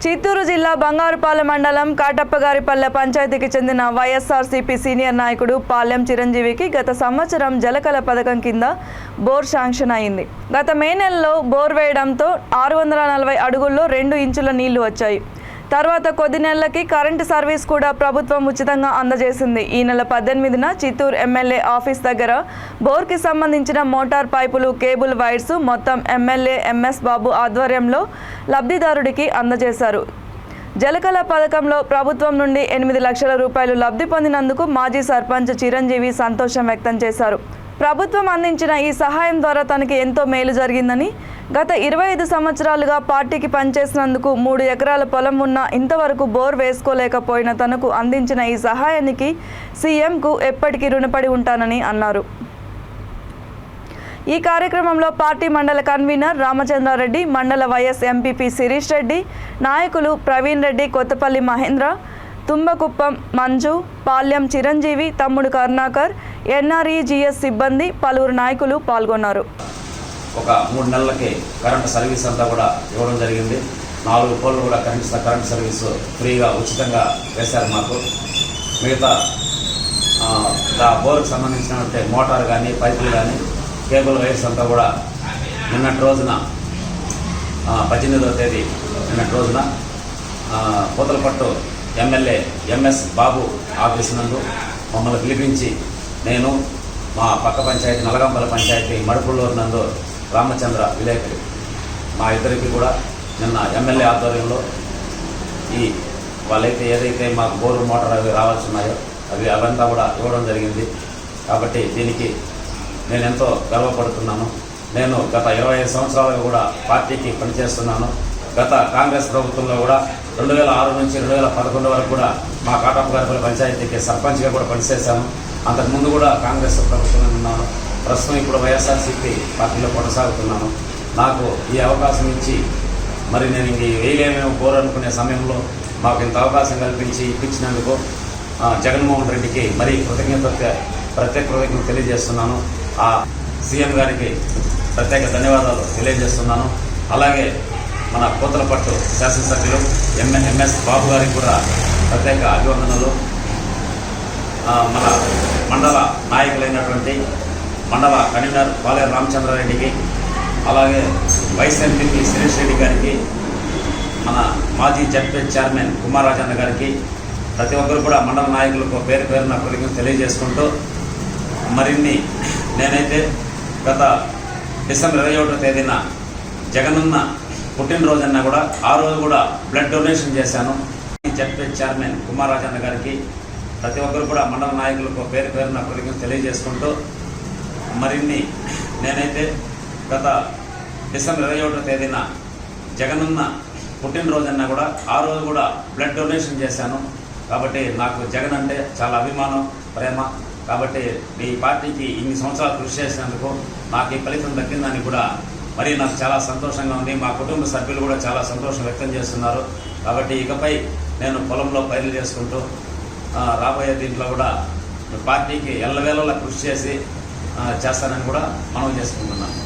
చిత్తూరు జిల్లా బంగారుపాలెం మండలం కాటప్పగారిపల్లె పంచాయతీకి చెందిన వైఎస్ఆర్సీపీ సీనియర్ నాయకుడు పాలెం చిరంజీవికి గత సంవత్సరం జలకళ పథకం కింద బోర్ శాంక్షన్ అయింది. గత మే నెలలో బోర్ వేయడంతో 640 అడుగుల్లో 2 ఇంచుల నీళ్లు వచ్చాయి. తర్వాత కొద్ది నెలలకి కరెంటు సర్వీస్ కూడా ప్రభుత్వం ఉచితంగా అందజేసింది. ఈ నెల 18న చిత్తూరు ఎమ్మెల్యే ఆఫీస్ దగ్గర బోర్కి సంబంధించిన మోటార్ పైపులు, కేబుల్ వైర్స్ మొత్తం ఎమ్మెల్యే ఎంఎస్ బాబు ఆధ్వర్యంలో లబ్ధిదారుడికి అందజేశారు. జలకళ పథకంలో ప్రభుత్వం నుండి 8 లక్షల రూపాయలు లబ్ధి పొందినందుకు మాజీ సర్పంచ్ చిరంజీవి సంతోషం వ్యక్తం చేశారు. ప్రభుత్వం అందించిన ఈ సహాయం ద్వారా తనకి ఎంతో మేలు జరిగిందని, గత 25 సంవత్సరాలుగా పార్టీకి పనిచేసినందుకు 3 ఎకరాల పొలం ఉన్నా ఇంతవరకు బోర్ వేసుకోలేకపోయిన తనకు అందించిన ఈ సహాయానికి సీఎంకు ఎప్పటికీ రుణపడి ఉంటానని అన్నారు. ఈ కార్యక్రమంలో పార్టీ మండల కన్వీనర్ రామచంద్రారెడ్డి, మండల వైఎస్ ఎంపీపీ శిరీష్ రెడ్డి, నాయకులు ప్రవీణ్ రెడ్డి, కొత్తపల్లి మహేంద్ర, తుంబకుప్పం మంజు, పాల్యం చిరంజీవి, తమ్ముడు కరుణాకర్, ఎన్ఆర్ఈజీఎస్ సిబ్బంది, పలువురు నాయకులు పాల్గొన్నారు. ఒక 3 నెలలకి కరెంటు సర్వీస్ అంతా కూడా ఇవ్వడం జరిగింది. 4 పోల్లు కూడా కరెంటు సర్వీసు ఫ్రీగా ఉచితంగా వేశారు మాకు. మిగతా బోర్కు సంబంధించినటువంటి మోటార్ కానీ, పైపులు కానీ, కేబుల్ వైర్స్ అంతా కూడా నిన్నటి రోజున 18వ తేదీ నిన్నటి రోజున పూతలపట్టు ఎమ్మెల్యే ఎంఎస్ బాబు ఆఫీసు నందు మమ్మల్ని పిలిపించి నేను మా పక్క పంచాయతీ నలగంపల్లి పంచాయతీ మడుపుల్లూరు నందు రామచంద్ర విలేకరి మా ఇద్దరికి కూడా నిన్న ఎమ్మెల్యే ఆధ్వర్యంలో వాళ్ళైతే ఏదైతే మాకు బోరు మోటార్ అవి రావాల్సి ఉన్నాయో అవంతా కూడా ఇవ్వడం జరిగింది. కాబట్టి దీనికి నేను ఎంతో గర్వపడుతున్నాను. నేను గత 25 సంవత్సరాలుగా కూడా పార్టీకి పనిచేస్తున్నాను. గత కాంగ్రెస్ ప్రభుత్వంలో కూడా 2006 నుంచి 2011 వరకు కూడా మా కాటప్పగారిపల్లి పంచాయతీకి సర్పంచ్గా కూడా పనిచేశాను. అంతకుముందు కూడా కాంగ్రెస్ ప్రభుత్వంలో ఉన్నాను. ప్రస్తుతం ఇప్పుడు వైఎస్ఆర్సీపీ పార్టీలో కొనసాగుతున్నాను. నాకు ఈ అవకాశం ఇచ్చి మరి నేను ఇంక వేయలేమేమో కోరనుకునే సమయంలో మాకు ఇంత అవకాశం కల్పించి ఇప్పించినందుకు జగన్మోహన్ రెడ్డికి మరీ ప్రత్యేక కృతజ్ఞతలు తెలియజేస్తున్నాను. ఆ సీఎం గారికి ప్రత్యేక ధన్యవాదాలు తెలియజేస్తున్నాను. అలాగే మన పూతలపట్టు శాసనసభ్యులు ఎంఎస్ బాబు గారికి కూడా ప్రత్యేక అభివందనలు. మన మండల నాయకులైనటువంటి మండల కన్వీనర్ పాలేరు రామచంద్రారెడ్డికి, అలాగే వైస్ ఎంపీపీ శిరీష్ రెడ్డి గారికి, మన మాజీ జడ్పీ చైర్మన్ కుమారాజన్న గారికి, ప్రతి ఒక్కరు కూడా మండల నాయకులకు పేరు పేరున కృతజ్ఞతలు తెలియజేసుకుంటూ మరిన్ని నేనైతే గత డిసెంబర్ 21వ తేదీన జగనన్న పుట్టినరోజన్నా కూడా ఆ రోజు కూడా బ్లడ్ డొనేషన్ చేశాను. జడ్పీ చైర్మన్ కుమారాజన్న గారికి, ప్రతి ఒక్కరు కూడా మండల నాయకులకు పేరు పేరున కృతజ్ఞతలు తెలియజేసుకుంటూ మరిన్ని నేనైతే గత డిసెంబర్ 21వ తేదీన జగనన్న పుట్టినరోజన్నా కూడా ఆ రోజు కూడా బ్లడ్ డొనేషన్ చేశాను. కాబట్టి నాకు జగన్ అంటే చాలా అభిమానం, ప్రేమ. కాబట్టి మీ పార్టీకి ఇన్ని సంవత్సరాలు కృషి చేసినందుకు నాకు ఈ ఫలితం దక్కిందని కూడా మరి నాకు చాలా సంతోషంగా ఉంది. మా కుటుంబ సభ్యులు కూడా చాలా సంతోషం వ్యక్తం చేస్తున్నారు. కాబట్టి ఇకపై నేను పొలంలో పైర్లు చేసుకుంటూ రాబోయే దీంట్లో కూడా పార్టీకి ఎల్లవేళలా కృషి చేస్తానని కూడా మనవి చేసుకుంటున్నాను.